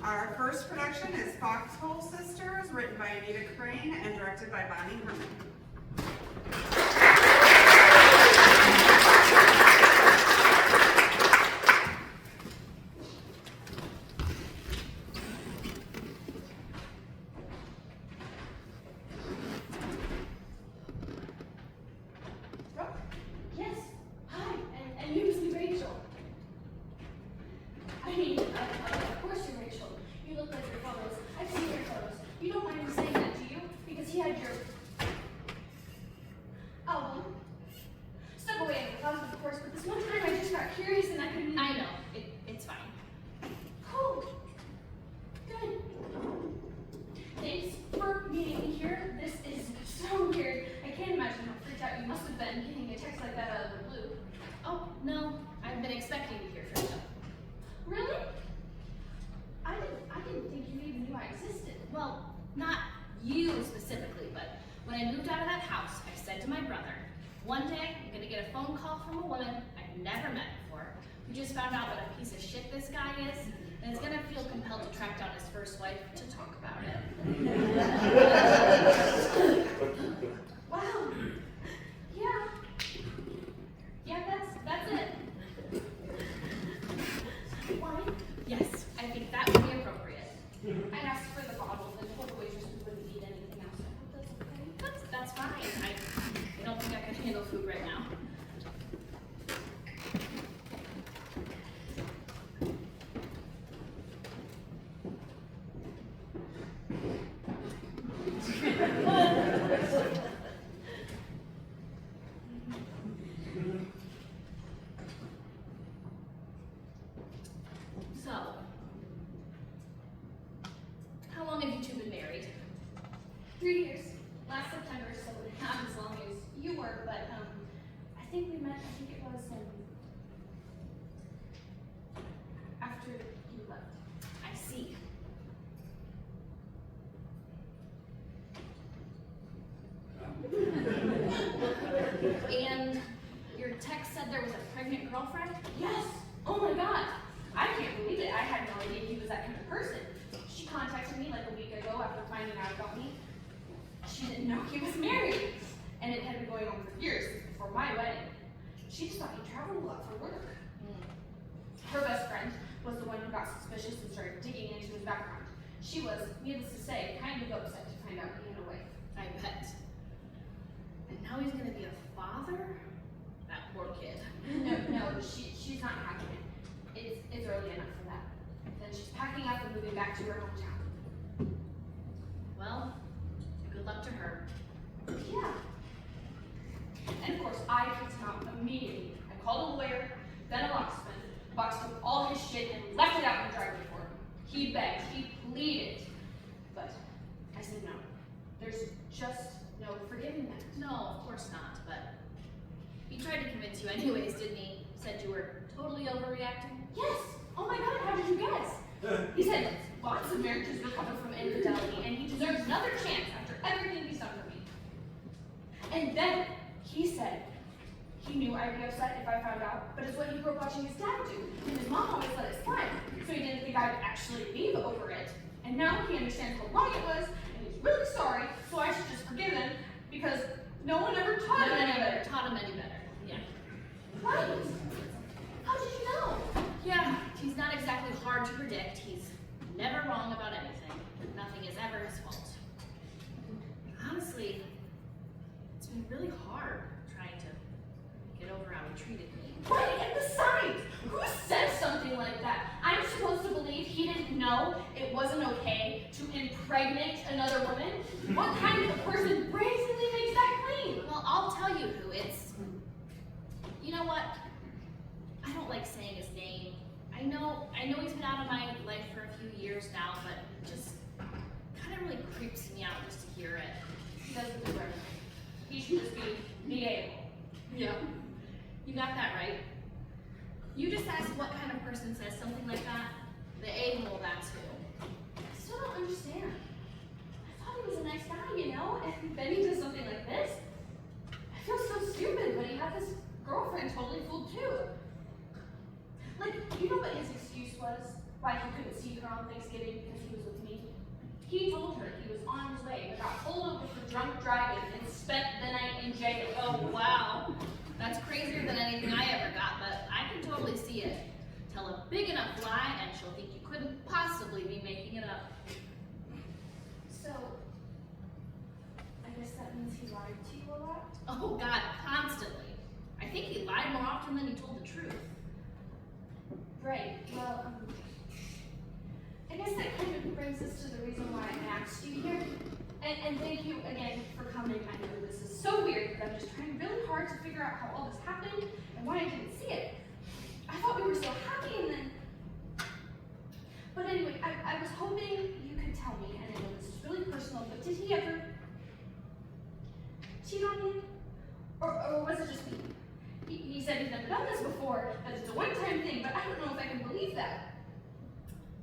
Our first production is Foxhole Sisters, written by Anita and directed by Herrmann. Brooke? Yes. Hi. And you must be Rachel. I mean, of course you're Rachel. You look like your photos. I've seen your photos. You don't mind me saying that, do you? Because he had your album stuck away in the closet, of course, but this one time I just got curious and I couldn't. I know. It's fine. Cool. Good. Thanks for meeting me here. This is so weird. I can't imagine how freaked out you must have been getting a text like that out of the blue. Oh, no. I've been expecting to hear from you. Really? I didn't think you even knew I existed. Well, not you specifically, but when I moved out of that house, I said to my brother, one day I'm gonna get a phone call from a woman I've never met before, who just found out what a piece of shit this guy is, and is gonna feel compelled to track down his first wife to talk about it. Wow. Yeah. Yeah, that's it. Wine? Yes, I think that would be appropriate. I asked for the bottle and told the waitress we wouldn't eat anything else. I hope that's okay. That's fine. I don't think I can handle food right now. So, how long have you two been married? 3 years. Last September, so not as long as you were, but I think we met, I think it was after you left. I see. And your text said there was a pregnant girlfriend? Yes! Oh my god! I can't believe it. I had no idea he was that kind of person. She contacted me like a week ago after finding out about me. She didn't know he was married. And it had been going on for years, since before my wedding. She just thought he traveled a lot for work. Her best friend was the one who got suspicious and started digging into his background. She was, needless to say, kind of upset to find out he had a wife. I bet. And now he's gonna be a father? That poor kid. No, she's not having it. It's early enough for that. Then she's packing up and moving back to her hometown. Well, good luck to her. Yeah. And of course, I kicked him out immediately. I called a lawyer, then a locksmith, boxed up all his shit and left it out in the driveway for him. He begged, he pleaded, but I said no. There's just no forgiving that. No, of course not, but he tried to convince you anyways, didn't he? Said you were totally overreacting? Yes! Oh my god, how did you guess? He said lots of marriages recover from infidelity and he deserves another chance after everything he's done for me. And then he said he knew I'd be upset if I found out, but it's what he grew up watching his dad do. And his mom always let it slide, so he didn't think I'd actually leave over it. And now he understands how long it was, and he's really sorry, so I should just forgive him because no one ever taught him any better. Taught him any better. Yeah. Right? How did you know? Yeah, he's not exactly hard to predict. He's never wrong about anything. Nothing is ever his fault. Honestly, it's been really hard trying to get over how he treated me. Right, and besides, who says something like that? I'm supposed to believe he didn't know it wasn't okay to impregnate another woman? What kind of a person brazenly makes that claim? Well, I'll tell you who. It's... You know what? I don't like saying his name. I know he's been out of my life for a few years now, but it just kind of really creeps me out just to hear it. He doesn't deserve it. He should just be the a-hole. Yeah. You got that right. You just asked what kind of person says something like that. The a-hole, that's who. I still don't understand. I thought he was a nice guy, you know? And then he does something like this. I feel so stupid, but he had this girlfriend totally fooled too. Like, you know what his excuse was? why he couldn't see her on Thanksgiving because he was with me. He told her he was on his way, but got pulled over for drunk driving and spent the night in jail. Oh, wow. That's crazier than anything I ever got, but I can totally see it. Tell a big enough lie and she'll think you couldn't possibly be making it up. So, I guess that means he lied to you a lot? Oh, God, constantly. I think he lied more often than he told the truth. Right, well, I guess that kind of brings us to the reason why I asked you here. And thank you again for coming. I know this is so weird, but I'm just trying really hard to figure out how all this happened and why I didn't see it. I thought we were so happy and then... But anyway, I was hoping you could tell me, and I know this is really personal, but did he ever cheat on you? Or was it just me? He said he's never done this before, that it's a one-time thing, but I don't know if I can believe that.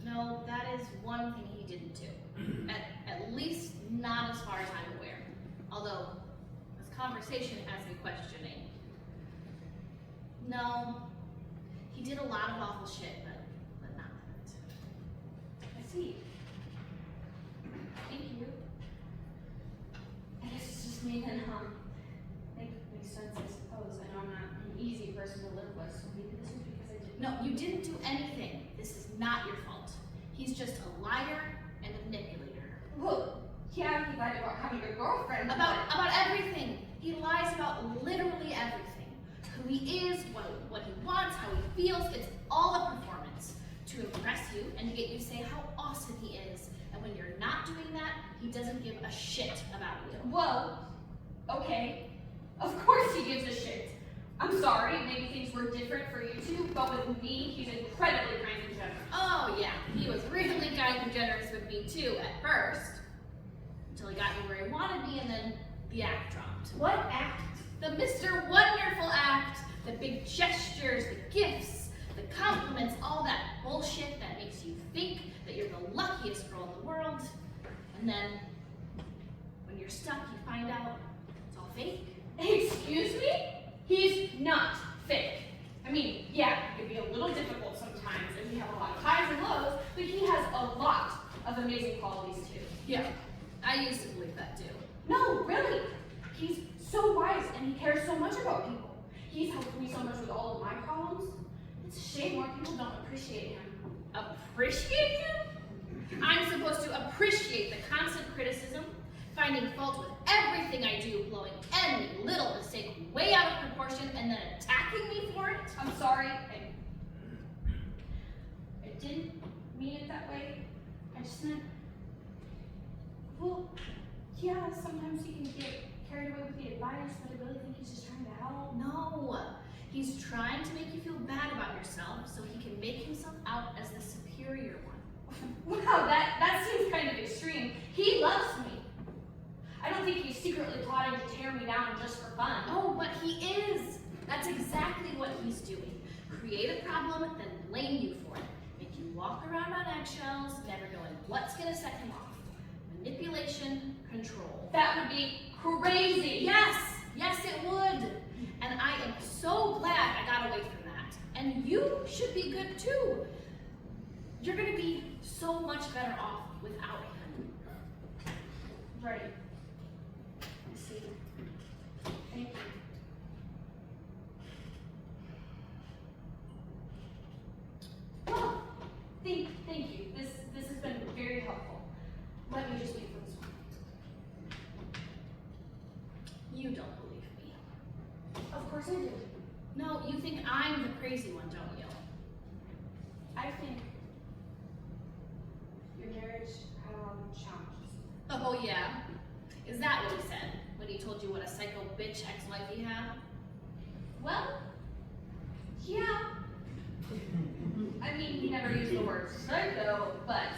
No, that is one thing he didn't do. At least not as far as I'm aware. Although, this conversation has me questioning. No, he did a lot of awful shit, but not that. I see. Thank you. I guess it's just me then, makes sense, I suppose. I know I'm not an easy person to live with, so maybe this was because I didn't. No, you didn't do anything. This is not your fault. He's just a liar and a manipulator. Well, yeah, he lied about having a girlfriend. About everything. He lies about literally everything. Who he is, what he wants, how he feels. It's all a performance to impress you and to get you to say how awesome he is. And when you're not doing that, he doesn't give a shit about you. Whoa. Okay. Of course he gives a shit. I'm sorry, maybe things were different for you two, but with me, he's incredibly kind and generous. Oh yeah, he was really kind and generous with me too at first. Until he got me where he wanted me and then the act dropped. What act? The Mr. Wonderful act, the big gestures, the gifts, the compliments, all that bullshit that makes you think that you're the luckiest girl in the world. And then, when you're stuck, you find out it's all fake. Excuse me? He's not fake. I mean, yeah, he can be a little difficult sometimes, and we have a lot of highs and lows, but he has a lot of amazing qualities too. Yeah, I used to believe that too. No, really. He's so wise, and he cares so much about people. He's helped me so much with all of my problems. It's a shame more people don't appreciate him. Appreciate him? I'm supposed to appreciate the constant criticism, finding fault with everything I do, blowing any little mistake way out of proportion, and then attacking me for it? I'm sorry. I didn't mean it that way. I just meant, well, yeah, sometimes he can get carried away with the advice, but I really think he's just trying to help. No, he's trying to make you feel bad about yourself so he can make himself out as the superior one. Wow, that seems kind of extreme. He loves me. I don't think he's secretly plotting to tear me down just for fun. Oh, but he is. That's exactly what he's doing. Create a problem, then blame you for it. Make you walk around on eggshells, never knowing what's gonna set him off. Manipulation, control. That would be crazy. Yes, yes it would. And I am so glad I got away from that. And you should be good too. You're gonna be so much better off without him. Right. I see. Thank you. Well, thank you. This has been very helpful. Let me just wait for this one. You don't believe me. Of course I do. No, you think I'm the crazy one, don't you? I think your marriage had a lot of challenges. Oh yeah? Is that what he said when he told you what a psycho bitch ex-wife he had? Well, yeah. I mean, he never used the word psycho, but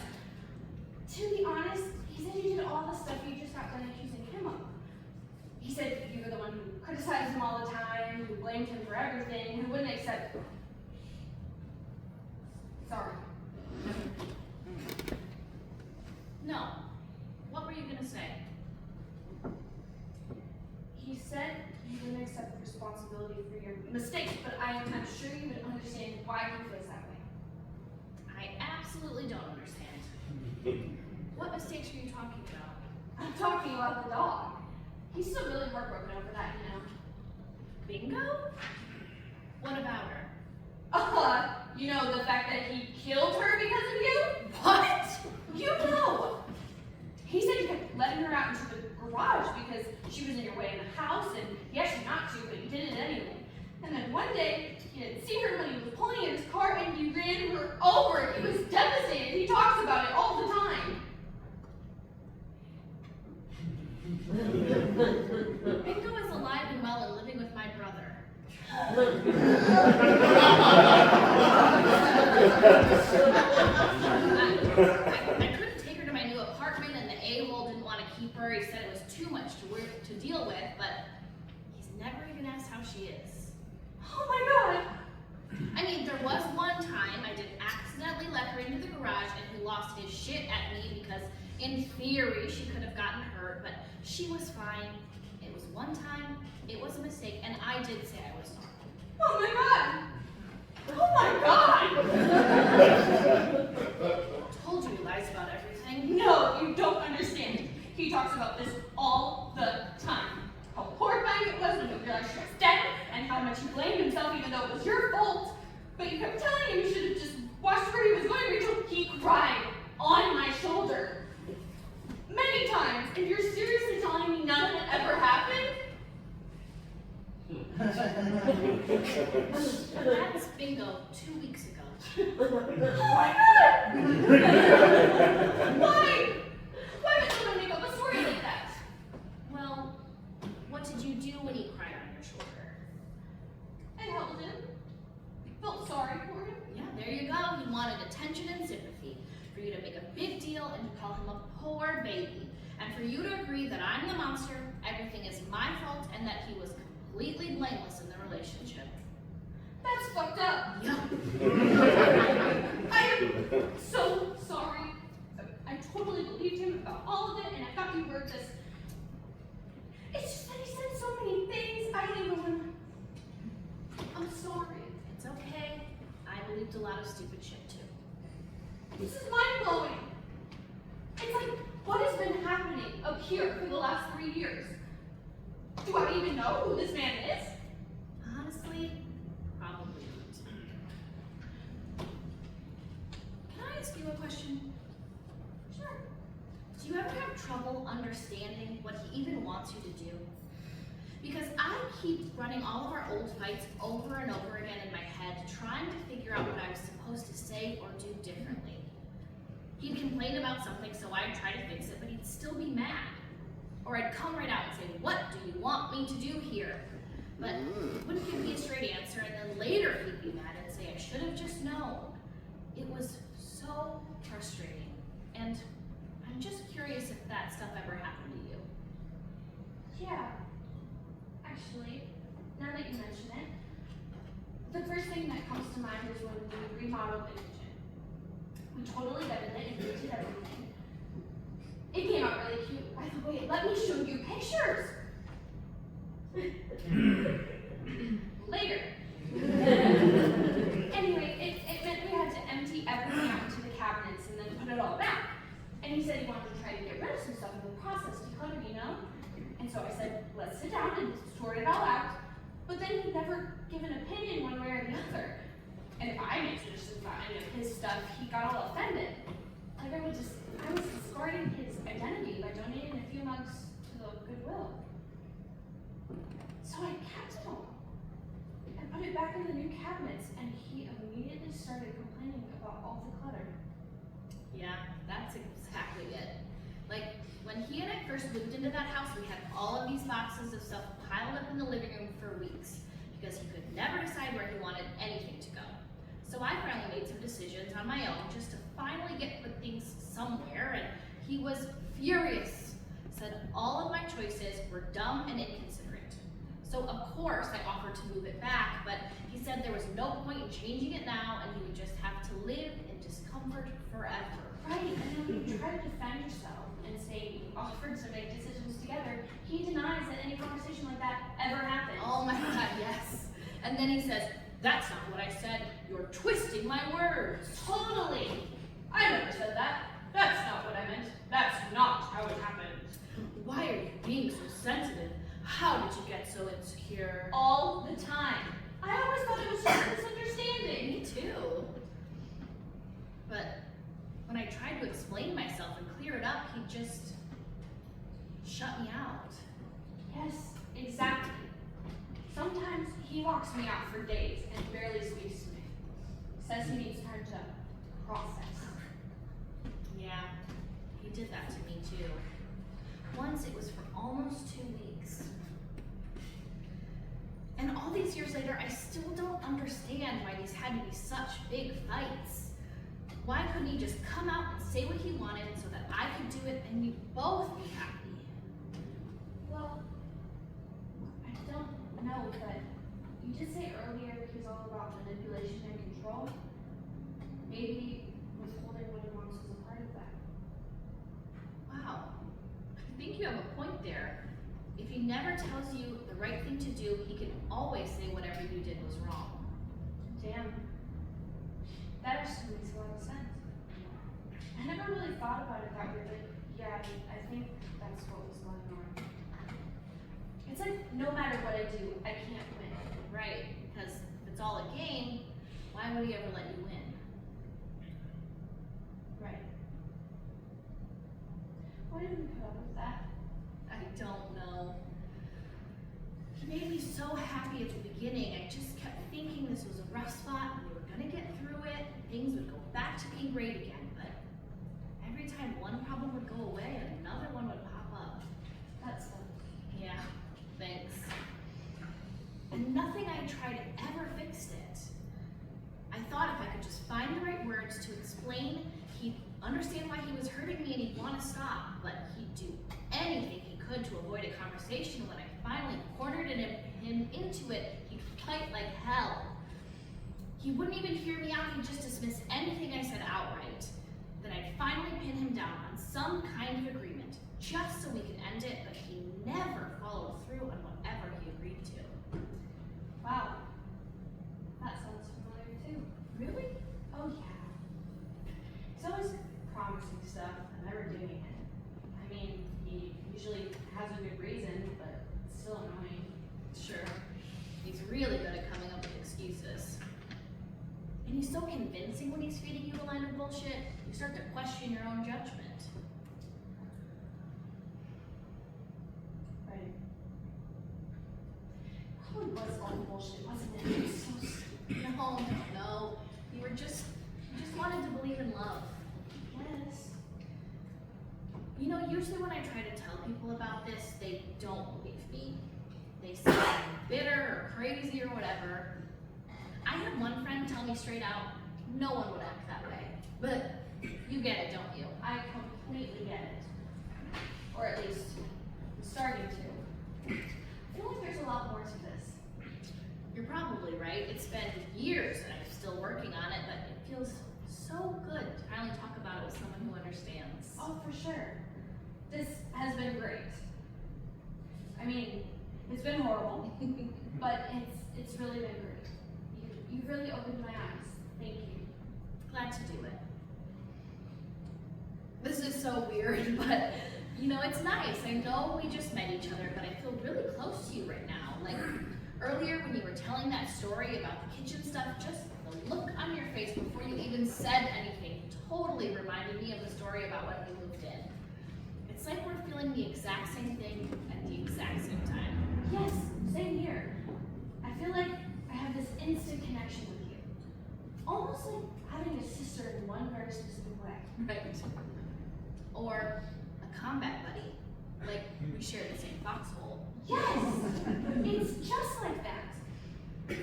to be honest, he said you did all the stuff you just got done accusing him of. He said you were the one who criticized him all the time, who blamed him for everything, who wouldn't accept. Sorry. No. What were you gonna say? He said you wouldn't accept responsibility for your mistakes, but I'm sure you would understand why he feels that way. I absolutely don't understand. What mistakes are you talking about? I'm talking about the dog. He's still really heartbroken over that, you know. Bingo? What about her? You know, the fact that he killed her because of you? What? You know! He said you kept letting her out into the garage because she was in your way in the house, and he asked you not to, but you did it anyway. And then one day, he didn't see her when he was pulling in his car, and he ran her over. He was devastated. He talks about it all the time. Bingo is alive and well and living with my brother. I couldn't take her to my new apartment, and the a-hole didn't want to keep her. He said it was too much to deal with, but he's never even asked how she is. Oh my God! I mean, there was one time I did accidentally let her into the garage, and he lost his shit at me because, in theory, she could have gotten hurt, but she was fine. It was one time, it was a mistake, and I did say I was sorry. Oh my God! Oh my God! I told you he lies about everything. No, you don't understand. He talks about this all the time. How horrifying it was when you realized she was dead, and how much he blamed himself even though it was your fault. But you kept telling him you should have just watched where he was going, Rachel. He cried on my shoulder. Many times, and you're seriously telling me none of it ever happened? That's Bingo 2 weeks ago. Oh my God! Why? Why would someone make up a story like that? Well, what did you do when he cried on your shoulder? I held him. Felt sorry for him. Yeah, there you go. He wanted attention and sympathy. For you to make a big deal and to call him a poor baby. And for you to agree that I'm the monster, everything is my fault, and that he was completely blameless in the relationship. That's fucked up. Yeah. I am so sorry. I totally believed him about all of it, and I thought you were just... It's just that he said so many things. I don't even... I'm sorry. It's okay. I believed a lot of stupid shit too. This is mind-blowing. It's like, what has been happening up here for the last 3 years? Do I even know who this man is? Honestly, probably not. Can I ask you a question? Sure. Do you ever have trouble understanding what he even wants you to do? Because I keep running all of our old fights over and over again in my head, trying to figure out what I was supposed to say or do differently. He'd complain about something, so I'd try to fix it, but he'd still be mad. Or I'd come right out and say, "What do you want me to do here?" But he wouldn't give me a straight answer, and then later he'd be mad and say, "I should have just known." It was so frustrating. And I'm just curious if that stuff ever happened to you. Yeah. Actually, now that you mention it, the first thing that comes to mind is when we remodeled the kitchen. We totally gutted it and redid everything. It came out really cute. By the way, let me show you pictures. Later. Anyway, it meant we had to empty everything out into the cabinets and then put it all back. And he said he wanted to try to get rid of some stuff in the process, declutter, you know? And so I said, let's sit down and sort it all out. But then he'd never give an opinion one way or the other. And if I made suggestions about any of his stuff, he got all offended. Like I was discarding his identity by donating a few mugs to the Goodwill. So I kept it all and put it back in the new cabinets, and he immediately started complaining about all the clutter. Yeah, that's exactly it. Like, when he and I first moved into that house, we had all of these boxes of stuff piled up in the living room for weeks because he could never decide where he wanted anything to go. So I finally made some decisions on my own just to finally get put things somewhere, and he was furious. Said all of my choices were dumb and inconsiderate. So of course I offered to move it back, but he said there was no point in changing it now, and he would just have to live in discomfort forever. Right, and then when you try to defend yourself and say you offered to make decisions together, he denies that any conversation like that ever happened. Oh my God, yes. And then he says, "That's not what I said. You're twisting my words." Totally. I How did you get so insecure? All the time. I always thought it was just a misunderstanding. Me too. But when I tried to explain myself and clear it up, he just shut me out. Yes, exactly. Sometimes he locks me out for days and barely speaks to me. Says he needs time to process. Yeah, he did that to me too. Once it was for almost 2 weeks. And all these years later, I still don't understand why these had to be such big fights. Why couldn't he just come out and say what he wanted so that I could do it and we'd both be happy? Well, I don't know, but you did say earlier he's all about manipulation and control. Maybe withholding what he wants is a part of that. Wow, I think you have a point there. If he never tells you the right thing to do, he can always say whatever you did was wrong. Damn. That actually makes a lot of sense. I never really thought about it that way, but yeah, I think that's what was going on. It's like no matter what I do, I can't win. Right, because if it's all a game, why would he ever let you win? Right. Why did we put up with that? I don't know. He made me so happy at the beginning. I just kept thinking this was a rough spot and we were gonna get through it. Things would go back to being great again, but every time one problem would go away, another one would pop up. That's Yeah, thanks. And nothing I tried ever fixed it. I thought if I could just find the right words to explain, he'd understand why he was hurting me and he'd want to stop, but he'd do anything he could to avoid a conversation. When I finally cornered him into it, he'd fight like hell. He wouldn't even hear me out, he'd just dismiss anything I said outright. Then I'd finally pin him down on some kind of agreement, just so we could end it, but he never followed through on whatever he agreed to. wow. That sounds familiar too. Really? Oh yeah. He's always promising stuff and never doing it. I mean, he usually has a good reason, but it's still annoying. Sure. He's really good at coming up with excuses. And he's so convincing when he's feeding you a line of bullshit, you start to question your own judgment. Right. Probably was all bullshit, wasn't it? It was so stupid. No. You just wanted to believe in love. Yes. You know, usually when I try to tell people about this, they don't believe me. They say I'm bitter or crazy or whatever. I had one friend tell me straight out, no one would act that way. But you get it, don't you? I completely get it. Or at least, I'm starting to. I feel like there's a lot more to this. You're probably right. It's been years and I'm still working on it, but it feels so good to finally talk about it with someone who understands. Oh, for sure. This has been great. I mean, it's been horrible, but it's really been great. You've really opened my eyes. Thank you. Glad to do it. This is so weird, but you know, it's nice. I know we just met each other, but I feel really close to you right now. Like earlier when you were telling that story about the kitchen stuff, just the look on your face before you even said anything totally reminded me of the story about when we moved in. It's like we're feeling the exact same thing at the exact same time. Yes, same here. I feel like I have this instant connection with you. Almost like having a sister in one very specific way. Right. Or a combat buddy. Like we share the same foxhole. Yes! It's just like that.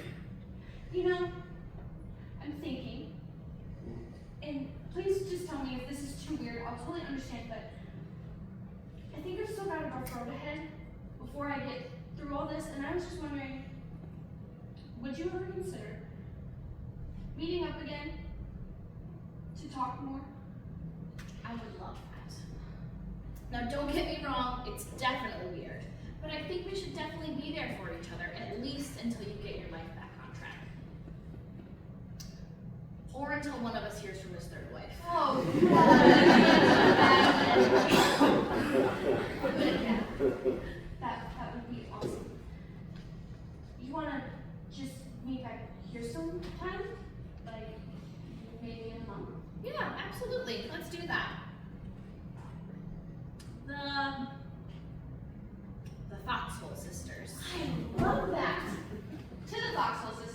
You know, I'm thinking, and please just tell me if this is too weird, I'll totally understand, but I think I've still got a rough road ahead before I get through all this, and I was just wondering, would you ever consider meeting up again to talk more? I would love that. Now don't get me wrong, it's definitely weird. But I think we should definitely be there for each other, at least until you get your life back on track. Or until one of us hears from his third wife. Oh, God. That would be awesome. just meet back here sometime? Like, maybe in a month? Yeah, absolutely. Let's do that. The Foxhole Sisters. I love that! To the Foxhole Sisters.